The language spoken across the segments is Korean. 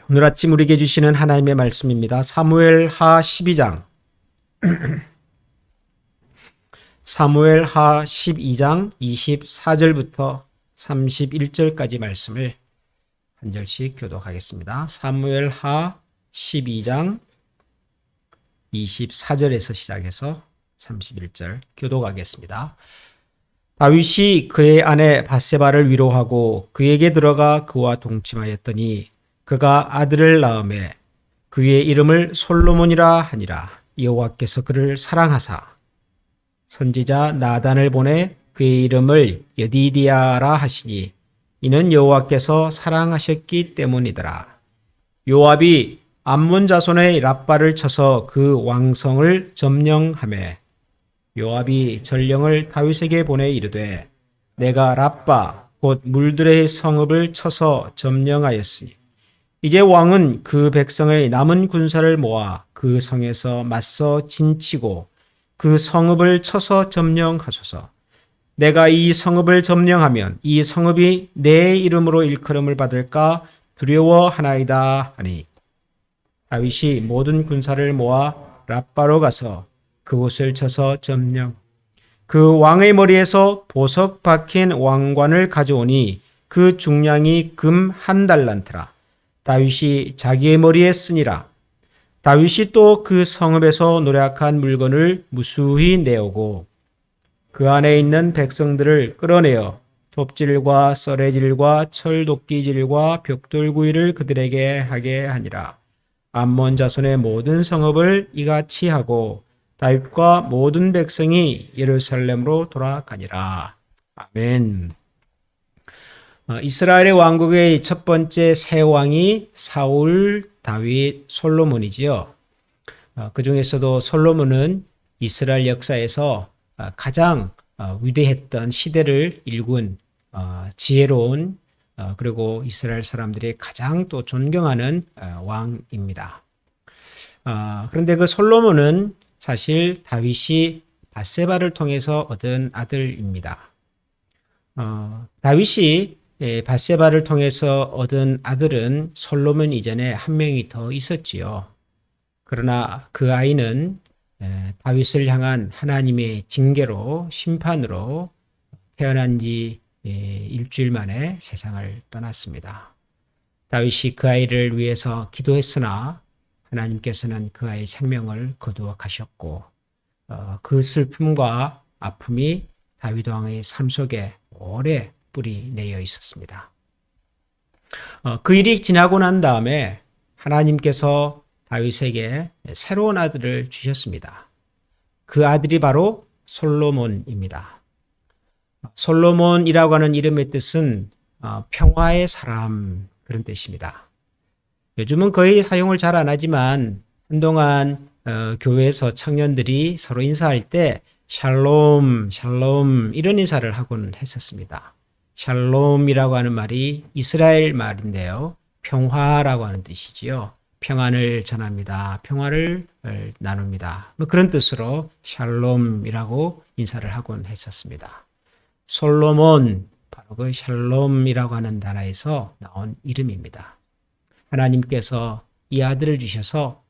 오늘 아침 우리에게 주시는 하나님의 말씀입니다. 사무엘하 12장. 사무엘하 12장 24절부터 31절까지 말씀을 한 절씩 교독하겠습니다. 사무엘하 12장 24절에서 시작해서 31절 교독하겠습니다. 다윗이 그의 아내 밧세바를 위로하고 그에게 들어가 그와 동침하였더니 그가 아들을 낳음에 그의 이름을 솔로몬이라 하니라. 여호와께서 그를 사랑하사 선지자 나단을 보내 그의 이름을 여디디아라 하시니 이는 여호와께서 사랑하셨기 때문이더라. 요압이 암몬 자손의 랍바를 쳐서 그 왕성을 점령하매 요압이 전령을 다윗에게 보내 이르되 내가 랍바 곧 물들의 성읍을 쳐서 점령하였으니 이제 왕은 그 백성의 남은 군사를 모아 그 성에서 맞서 진치고 그 성읍을 쳐서 점령하소서. 내가 이 성읍을 점령하면 이 성읍이 내 이름으로 일컬음을 받을까 두려워하나이다 하니 다윗이 모든 군사를 모아 랍바로 가서 그곳을 쳐서 점령. 그 왕의 머리에서 보석 박힌 왕관을 가져오니 그 중량이 금 1달란트라. 다윗이 자기의 머리에 쓰니라. 다윗이 또 그 성읍에서 노략한 물건을 무수히 내오고 그 안에 있는 백성들을 끌어내어 톱질과 썰애질과 철도끼질과 벽돌구이를 그들에게 하게 하니라. 암몬 자손의 모든 성읍을 이같이 하고 다윗과 모든 백성이 예루살렘으로 돌아가니라. 아멘. 이스라엘의 왕국의 첫 번째 세 왕이 사울, 다윗, 솔로몬이지요. 그 중에서도 솔로몬은 이스라엘 역사에서 가장 위대했던 시대를 일군 지혜로운 그리고 이스라엘 사람들이 가장 또 존경하는 왕입니다. 그런데 그 솔로몬은 사실 다윗이 밧세바를 통해서 얻은 아들입니다. 다윗이 밧세바를 통해서 얻은 아들은 솔로몬 이전에 한 명이 더 있었지요. 그러나 그 아이는 다윗을 향한 하나님의 징계로 심판으로 태어난 지 일주일 만에 세상을 떠났습니다. 다윗이 그 아이를 위해서 기도했으나 하나님께서는 그 아이의 생명을 거두어 가셨고 그 슬픔과 아픔이 다윗 왕의 삶 속에 오래 뿌리 내려 있었습니다. 그 일이 지나고 난 다음에 하나님께서 다윗에게 새로운 아들을 주셨습니다. 그 아들이 바로 솔로몬입니다. 솔로몬이라고 하는 이름의 뜻은 평화의 사람 그런 뜻입니다. 요즘은 거의 사용을 잘 안 하지만 한동안 교회에서 청년들이 서로 인사할 때 샬롬, 샬롬 이런 인사를 하곤 했었습니다. 샬롬이라고 하는 말이 이스라엘 말인데요. 평화라고 하는 뜻이지요. 평안을 전합니다. 평화를 나눕니다. 그런 뜻으로 샬롬이라고 인사를 하곤 했었습니다. 솔로몬, 바로 그 샬롬이라고 하는 단어에서 나온 이름입니다. 하나님께서 이 아들을 주셔서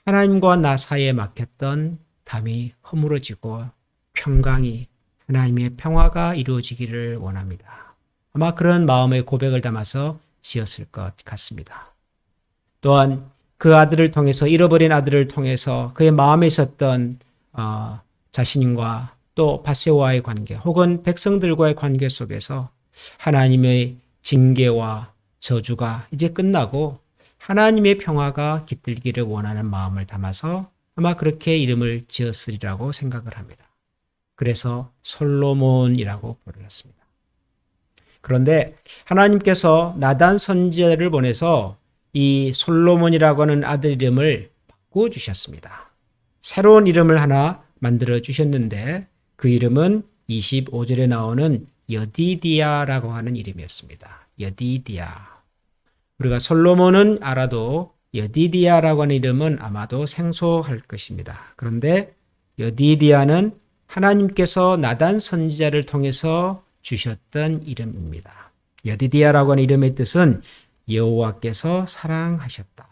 하나님과 나 사이에 막혔던 담이 허물어지고 평강이 하나님의 평화가 이루어지기를 원합니다. 아마 그런 마음의 고백을 담아서 지었을 것 같습니다. 또한 그 아들을 통해서 잃어버린 아들을 통해서 그의 마음에 있었던 자신과 또 밧세바와의 관계 혹은 백성들과의 관계 속에서 하나님의 징계와 저주가 이제 끝나고 하나님의 평화가 깃들기를 원하는 마음을 담아서 아마 그렇게 이름을 지었으리라고 생각을 합니다. 그래서 솔로몬이라고 불렀습니다. 그런데 하나님께서 나단 선지자를 보내서 이 솔로몬이라고 하는 아들 이름을 바꾸어 주셨습니다. 새로운 이름을 하나 만들어 주셨는데 그 이름은 25절에 나오는 여디디아라고 하는 이름이었습니다. 여디디아. 우리가 솔로몬은 알아도 여디디아라고 하는 이름은 아마도 생소할 것입니다. 그런데 여디디아는 하나님께서 나단 선지자를 통해서 주셨던 이름입니다. 여디디아라고 하는 이름의 뜻은 여호와께서 사랑하셨다.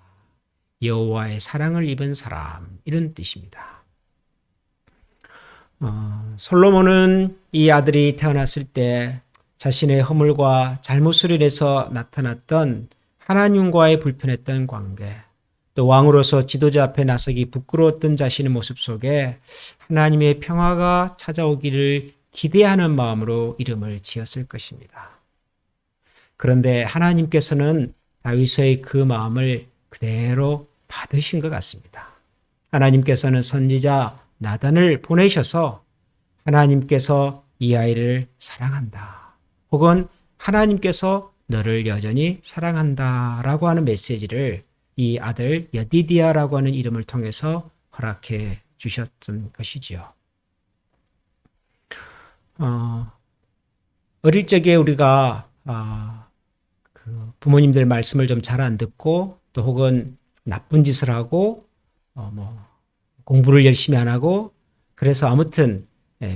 여호와의 사랑을 입은 사람, 이런 뜻입니다. 솔로몬은 이 아들이 태어났을 때 자신의 허물과 잘못을 인해서 나타났던 하나님과의 불편했던 관계, 또 왕으로서 지도자 앞에 나서기 부끄러웠던 자신의 모습 속에 하나님의 평화가 찾아오기를 기대하는 마음으로 이름을 지었을 것입니다. 그런데 하나님께서는 다윗의 그 마음을 그대로 받으신 것 같습니다. 하나님께서는 선지자 나단을 보내셔서 하나님께서 이 아이를 사랑한다, 혹은 하나님께서 너를 여전히 사랑한다라고 하는 메시지를 이 아들 여디디아라고 하는 이름을 통해서 허락해 주셨던 것이지요. 어릴 적에 우리가 그 부모님들 말씀을 좀 잘 안 듣고, 또 혹은 나쁜 짓을 하고 공부를 열심히 안 하고, 그래서 아무튼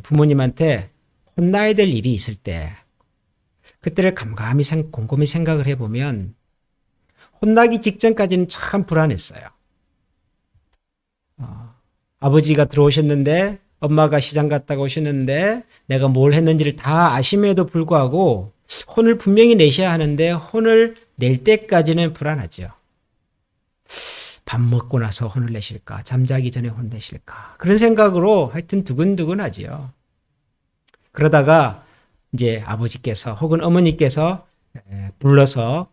부모님한테 혼나야 될 일이 있을 때 그때를 곰곰이 생각을 해보면 혼나기 직전까지는 참 불안했어요. 아버지가 들어오셨는데, 엄마가 시장 갔다가 오셨는데 내가 뭘 했는지를 다 아심에도 불구하고 혼을 분명히 내셔야 하는데 혼을 낼 때까지는 불안하죠. 밥 먹고 나서 혼을 내실까? 잠자기 전에 혼내실까? 그런 생각으로 하여튼 두근두근하지요. 그러다가 이제 아버지께서 혹은 어머니께서 불러서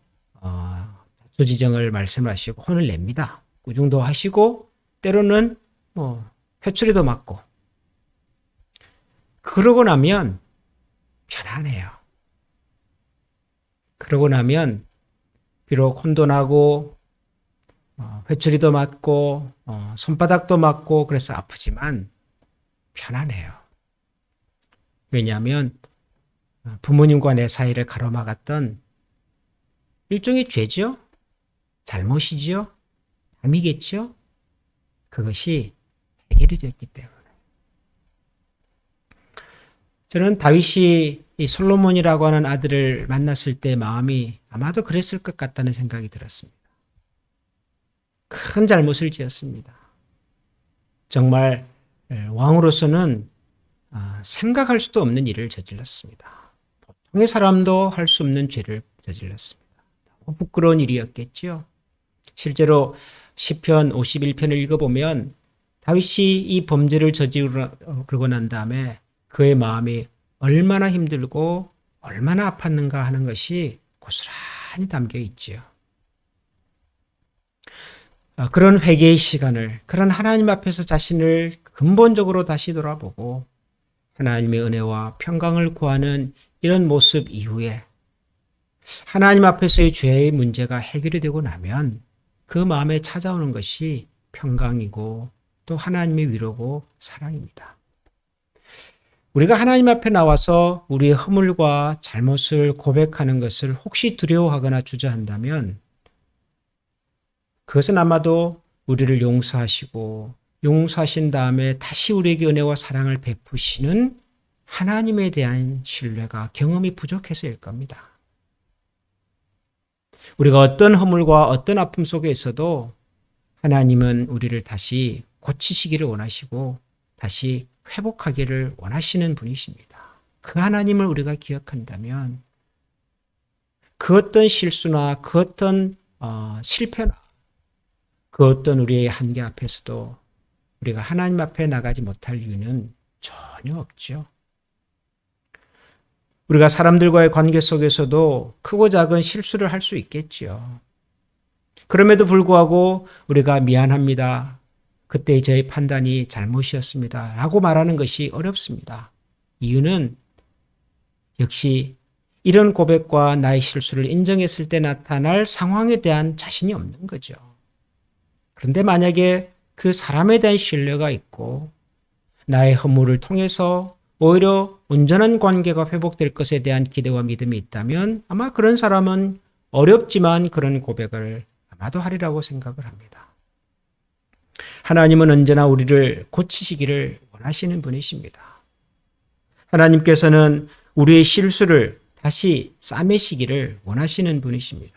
자초지정을 말씀하시고 혼을 냅니다. 꾸중도 하시고 때로는 회초리도 맞고. 그러고 나면 편안해요. 그러고 나면 비록 혼도 나고 회초리도 맞고 손바닥도 맞고 그래서 아프지만 편안해요. 왜냐하면 부모님과 내 사이를 가로막았던 일종의 죄죠. 잘못이죠. 담이겠죠. 그것이 해결이 됐기 때문에. 저는 다윗이 이 솔로몬이라고 하는 아들을 만났을 때 마음이 아마도 그랬을 것 같다는 생각이 들었습니다. 큰 잘못을 지었습니다. 정말 왕으로서는 생각할 수도 없는 일을 저질렀습니다. 보통의 사람도 할 수 없는 죄를 저질렀습니다. 너무 부끄러운 일이었겠죠. 실제로 시편 51편을 읽어보면 다윗이 이 범죄를 저지르고 난 다음에 그의 마음이 얼마나 힘들고 얼마나 아팠는가 하는 것이 고스란히 담겨 있지요. 그런 회개의 시간을, 그런 하나님 앞에서 자신을 근본적으로 다시 돌아보고 하나님의 은혜와 평강을 구하는 이런 모습 이후에 하나님 앞에서의 죄의 문제가 해결이 되고 나면 그 마음에 찾아오는 것이 평강이고 또 하나님의 위로고 사랑입니다. 우리가 하나님 앞에 나와서 우리의 허물과 잘못을 고백하는 것을 혹시 두려워하거나 주저한다면 그것은 아마도 우리를 용서하시고 용서하신 다음에 다시 우리에게 은혜와 사랑을 베푸시는 하나님에 대한 신뢰가 경험이 부족해서일 겁니다. 우리가 어떤 허물과 어떤 아픔 속에 있어도 하나님은 우리를 다시 고치시기를 원하시고 다시 회복하기를 원하시는 분이십니다. 그 하나님을 우리가 기억한다면 그 어떤 실수나 그 어떤 실패나 그 어떤 우리의 한계 앞에서도 우리가 하나님 앞에 나가지 못할 이유는 전혀 없죠. 우리가 사람들과의 관계 속에서도 크고 작은 실수를 할 수 있겠죠. 그럼에도 불구하고 우리가 미안합니다. 그때 저의 판단이 잘못이었습니다. 라고 말하는 것이 어렵습니다. 이유는 역시 이런 고백과 나의 실수를 인정했을 때 나타날 상황에 대한 자신이 없는 거죠. 그런데 만약에 그 사람에 대한 신뢰가 있고 나의 허물을 통해서 오히려 온전한 관계가 회복될 것에 대한 기대와 믿음이 있다면 아마 그런 사람은 어렵지만 그런 고백을 아마도 하리라고 생각을 합니다. 하나님은 언제나 우리를 고치시기를 원하시는 분이십니다. 하나님께서는 우리의 실수를 다시 싸매시기를 원하시는 분이십니다.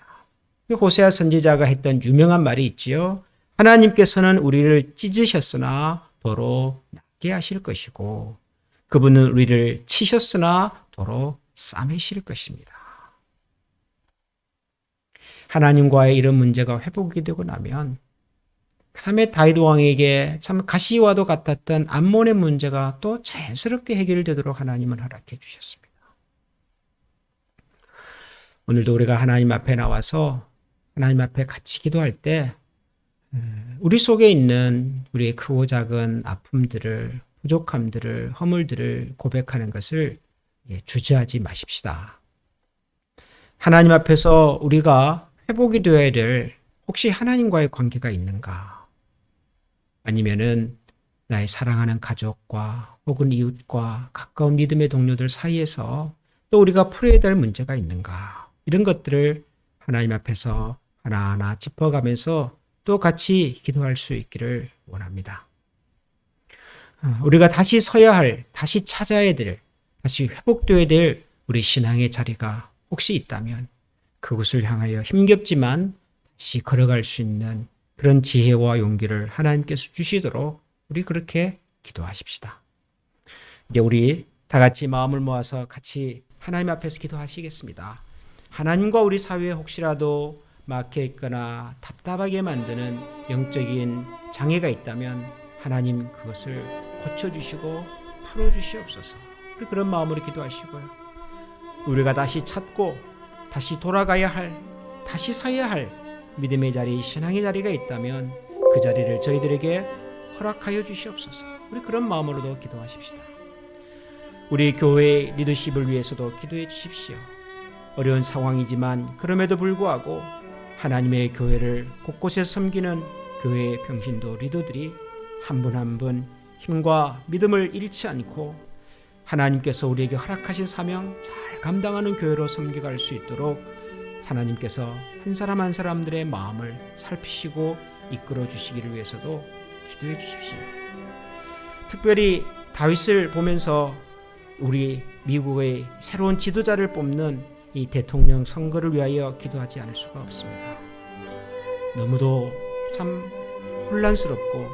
호세아 선지자가 했던 유명한 말이 있지요. 하나님께서는 우리를 찢으셨으나 도로 낫게 하실 것이고 그분은 우리를 치셨으나 도로 싸매실 것입니다. 하나님과의 이런 문제가 회복이 되고 나면 그 다음에 다윗 왕에게 참 가시와도 같았던 암몬의 문제가 또 자연스럽게 해결되도록 하나님은 허락해 주셨습니다. 오늘도 우리가 하나님 앞에 나와서 하나님 앞에 같이 기도할 때 우리 속에 있는 우리의 크고 작은 아픔들을, 부족함들을, 허물들을 고백하는 것을 주저하지 마십시다. 하나님 앞에서 우리가 회복이 되어야 될 혹시 하나님과의 관계가 있는가? 아니면은 나의 사랑하는 가족과 혹은 이웃과 가까운 믿음의 동료들 사이에서 또 우리가 풀어야 될 문제가 있는가? 이런 것들을 하나님 앞에서 하나하나 짚어가면서 또 같이 기도할 수 있기를 원합니다. 우리가 다시 서야 할, 다시 찾아야 될, 다시 회복되어야 될 우리 신앙의 자리가 혹시 있다면 그곳을 향하여 힘겹지만 다시 걸어갈 수 있는 그런 지혜와 용기를 하나님께서 주시도록 우리 그렇게 기도하십시다. 이제 우리 다 같이 마음을 모아서 같이 하나님 앞에서 기도하시겠습니다. 하나님과 우리 사회에 혹시라도 막혀 있거나 답답하게 만드는 영적인 장애가 있다면 하나님 그것을 고쳐주시고 풀어주시옵소서. 우리 그런 마음으로 기도하시고요. 우리가 다시 찾고 다시 돌아가야 할, 다시 서야 할 믿음의 자리, 신앙의 자리가 있다면 그 자리를 저희들에게 허락하여 주시옵소서. 우리 그런 마음으로도 기도하십시다. 우리 교회의 리더십을 위해서도 기도해 주십시오. 어려운 상황이지만 그럼에도 불구하고 하나님의 교회를 곳곳에 섬기는 교회의 평신도 리더들이 한 분 한 분 힘과 믿음을 잃지 않고 하나님께서 우리에게 허락하신 사명 잘 감당하는 교회로 섬겨갈 수 있도록 하나님께서 한 사람 한 사람들의 마음을 살피시고 이끌어 주시기를 위해서도 기도해 주십시오. 특별히 다윗을 보면서 우리 미국의 새로운 지도자를 뽑는 이 대통령 선거를 위하여 기도하지 않을 수가 없습니다. 너무도 참 혼란스럽고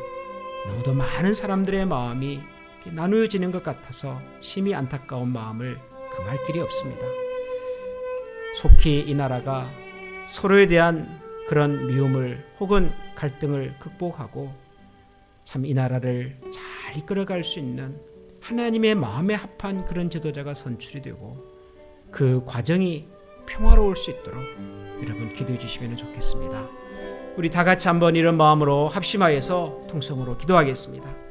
너무도 많은 사람들의 마음이 나누어지는 것 같아서 심히 안타까운 마음을 금할 길이 없습니다. 속히 이 나라가 서로에 대한 그런 미움을 혹은 갈등을 극복하고 참 이 나라를 잘 이끌어갈 수 있는 하나님의 마음에 합한 그런 지도자가 선출이 되고 그 과정이 평화로울 수 있도록 여러분 기도해 주시면 좋겠습니다. 우리 다 같이 한번 이런 마음으로 합심하여서 통성으로 기도하겠습니다.